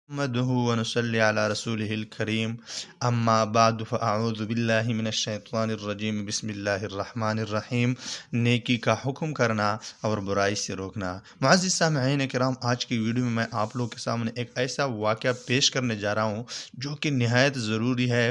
نحمده ونصلي على رسوله الكريم اما بعد فاعوذ باللہ من الشیطان الرجیم بسم اللہ الرحمن الرحیم۔ نیکی کا حکم کرنا اور برائی سے روکنا۔ معزز سامعین کرام، آج کی ویڈیو میں آپ لوگ کے سامنے ایک ایسا واقعہ پیش کرنے جا رہا ہوں جو کہ نہایت ضروری ہے۔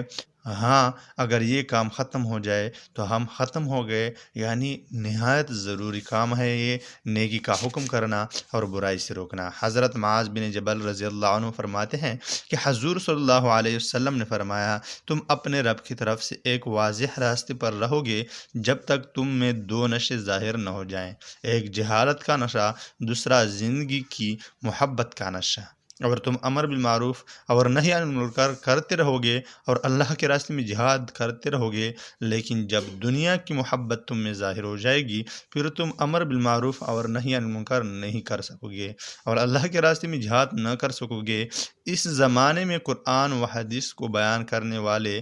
ہاں، اگر یہ کام ختم ہو جائے تو ہم ختم ہو گئے، یعنی نہایت ضروری کام ہے یہ، نیکی کا حکم کرنا اور برائی سے روکنا۔ حضرت معاذ بن جبل رضی اللہ عنہ فرماتے ہیں کہ حضور صلی اللہ علیہ وسلم نے فرمایا، تم اپنے رب کی طرف سے ایک واضح راستے پر رہو گے جب تک تم میں دو نشے ظاہر نہ ہو جائیں، ایک جہالت کا نشہ، دوسرا زندگی کی محبت کا نشہ۔ اور تم امر بالمعروف اور نہی عن المنکر کرتے رہو گے اور اللہ کے راستے میں جہاد کرتے رہو گے، لیکن جب دنیا کی محبت تم میں ظاہر ہو جائے گی پھر تم امر بالمعروف اور نہی عن المنکر نہیں کر سکو گے اور اللہ کے راستے میں جہاد نہ کر سکو گے۔ اس زمانے میں قرآن و حدیث کو بیان کرنے والے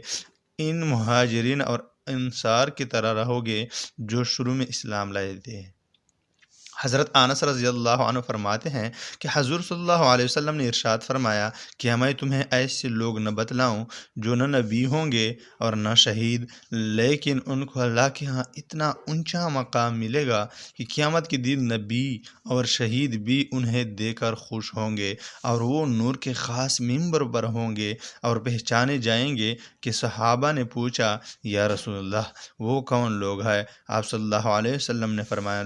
ان مہاجرین اور انصار کی طرح رہو گے جو شروع میں اسلام لائے تھے۔ حضرت انس رضی اللہ عنہ فرماتے ہیں کہ حضور صلی اللہ علیہ وسلم نے ارشاد فرمایا کہ میں تمہیں ایسے لوگ نہ بتلاؤں جو نہ نبی ہوں گے اور نہ شہید، لیکن ان کو اللہ کے ہاں اتنا اونچا مقام ملے گا کہ قیامت کے دن نبی اور شہید بھی انہیں دے کر خوش ہوں گے اور وہ نور کے خاص ممبر پر ہوں گے اور پہچانے جائیں گے۔ کہ صحابہ نے پوچھا، یا رسول اللہ وہ کون لوگ ہیں؟ آپ صلی اللہ علیہ وسلم نے فرمایا،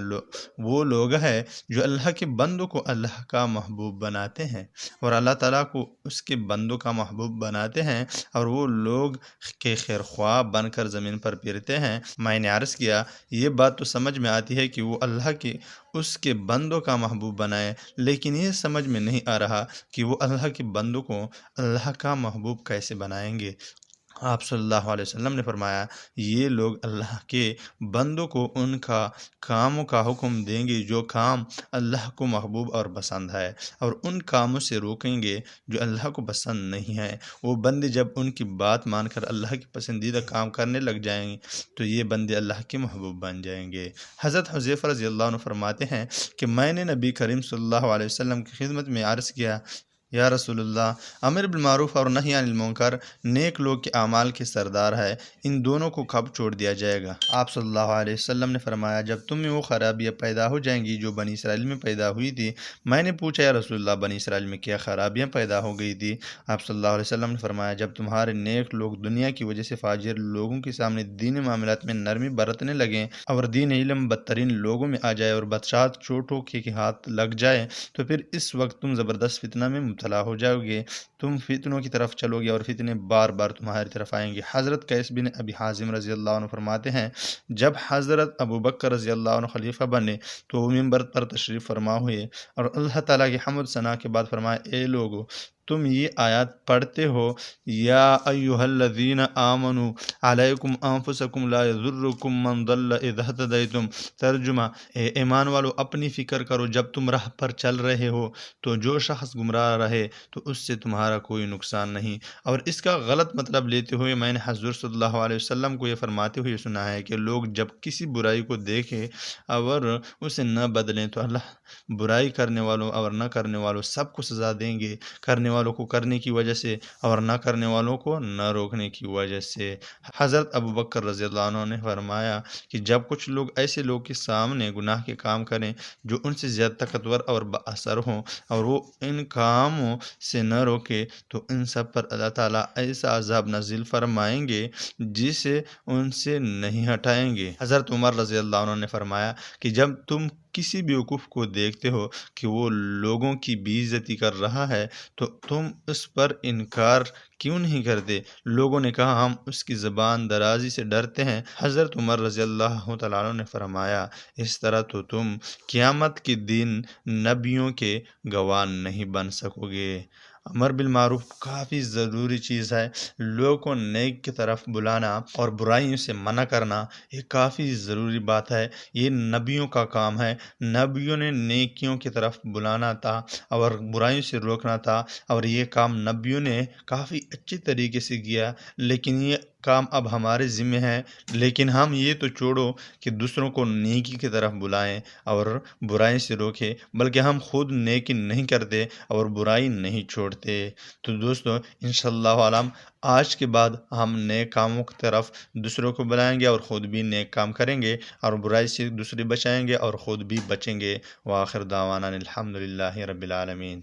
وہ لوگ ہے جو اللہ کے بندوں کو اللہ کا محبوب بناتے ہیں اور اللہ تعالیٰ کو اس کے بندوں کا محبوب بناتے ہیں، اور وہ لوگ کے خیر خواہ بن کر زمین پر پھرتے ہیں۔ میں نے عرض کیا، یہ بات تو سمجھ میں آتی ہے کہ وہ اللہ کے اس کے بندوں کا محبوب بنائے، لیکن یہ سمجھ میں نہیں آ رہا کہ وہ اللہ کے بندوں کو اللہ کا محبوب کیسے بنائیں گے۔ آپ صلی اللہ علیہ وسلم نے فرمایا، یہ لوگ اللہ کے بندوں کو ان کا کاموں کا حکم دیں گے جو کام اللہ کو محبوب اور پسند ہے، اور ان کاموں سے روکیں گے جو اللہ کو پسند نہیں ہے۔ وہ بندے جب ان کی بات مان کر اللہ کی پسندیدہ کام کرنے لگ جائیں گے تو یہ بندے اللہ کے محبوب بن جائیں گے۔ حضرت حذیفہ رضی اللہ عنہ فرماتے ہیں کہ میں نے نبی کریم صلی اللہ علیہ وسلم کی خدمت میں عرض کیا، یا رسول اللہ، امر بالمعروف اور نہی عن المنکر نیک لوگ کے اعمال کے سردار ہے، ان دونوں کو کب چھوڑ دیا جائے گا؟ آپ صلی اللہ علیہ وسلم نے فرمایا، جب تم میں وہ خرابیاں پیدا ہو جائیں گی جو بنی اسرائیل میں پیدا ہوئی تھی۔ میں نے پوچھا، یا رسول اللہ بنی اسرائیل میں کیا خرابیاں پیدا ہو گئی تھی؟ آپ صلی اللہ علیہ وسلم نے فرمایا، جب تمہارے نیک لوگ دنیا کی وجہ سے فاجر لوگوں کے سامنے دین معاملات میں نرمی برتنے لگیں اور دین علم بدترین لوگوں میں آ جائے اور بادشاہت چوٹوں کے ہاتھ لگ جائے، تو پھر اس وقت تم زبردست فتنہ میں مبتلا ہو جاؤ گے، تم فتنوں کی طرف چلو گے اور فتنے بار بار تمہاری طرف آئیں گے۔ حضرت قیس بن ابی حازم رضی اللہ عنہ فرماتے ہیں، جب حضرت ابوبکر رضی اللہ عنہ خلیفہ بنے تو وہ ممبر پر تشریف فرما ہوئے اور اللہ تعالیٰ کی حمد ثنا کے بعد فرمایا، اے لوگو، تم یہ آیات پڑھتے ہو، یا ایھا الذین آمنوا علیکم انفسکم لا یضرکم من ضل اذا اہتدیتم۔ ترجمہ، اے ایمان والو، اپنی فکر کرو جب تم راہ پر چل رہے ہو تو جو شخص گمراہ رہے تو اس سے تمہارا کوئی نقصان نہیں۔ اور اس کا غلط مطلب لیتے ہوئے میں نے حضور صلی اللہ علیہ وسلم کو یہ فرماتے ہوئے سنا ہے کہ لوگ جب کسی برائی کو دیکھیں اور اسے نہ بدلیں تو اللہ برائی کرنے والوں اور نہ کرنے والوں سب کو سزا دیں گے، کرنے والوں کو کرنے کی وجہ سے اور نہ کرنے والوں کو نہ روکنے کی وجہ سے۔ حضرت ابوبکر رضی اللہ عنہ نے فرمایا کہ جب کچھ لوگ ایسے لوگ کے سامنے گناہ کے کام کریں جو ان سے زیادہ طاقتور اور با اثر ہوں اور وہ ان کاموں سے نہ روکے تو ان سب پر اللہ تعالیٰ ایسا عذاب نازل فرمائیں گے جسے ان سے نہیں ہٹائیں گے۔ حضرت عمر رضی اللہ عنہ نے فرمایا کہ جب تم کسی بیوقوف کو دیکھتے ہو کہ وہ لوگوں کی بے عزتی کر رہا ہے تو تم اس پر انکار کیوں نہیں کرتے؟ لوگوں نے کہا، ہم اس کی زبان درازی سے ڈرتے ہیں۔ حضرت عمر رضی اللہ تعالیٰ عنہ نے فرمایا، اس طرح تو تم قیامت کے دن نبیوں کے گواہ نہیں بن سکو گے۔ امر بالمعروف کافی ضروری چیز ہے، لوگوں کو نیک کی طرف بلانا اور برائیوں سے منع کرنا یہ کافی ضروری بات ہے، یہ نبیوں کا کام ہے۔ نبیوں نے نیکیوں کی طرف بلانا تھا اور برائیوں سے روکنا تھا، اور یہ کام نبیوں نے کافی اچھی طریقے سے کیا، لیکن یہ کام اب ہمارے ذمہ ہے، لیکن ہم یہ تو چھوڑو کہ دوسروں کو نیکی کی طرف بلائیں اور برائی سے روکیں، بلکہ ہم خود نیکی نہیں کرتے اور برائی نہیں چھوڑتے۔ تو دوستو انشاءاللہ عالم آج کے بعد ہم نیک کاموں کی طرف دوسروں کو بلائیں گے اور خود بھی نیک کام کریں گے اور برائی سے دوسرے بچائیں گے اور خود بھی بچیں گے۔ وآخر دعوانا الحمدللہ رب العالمین۔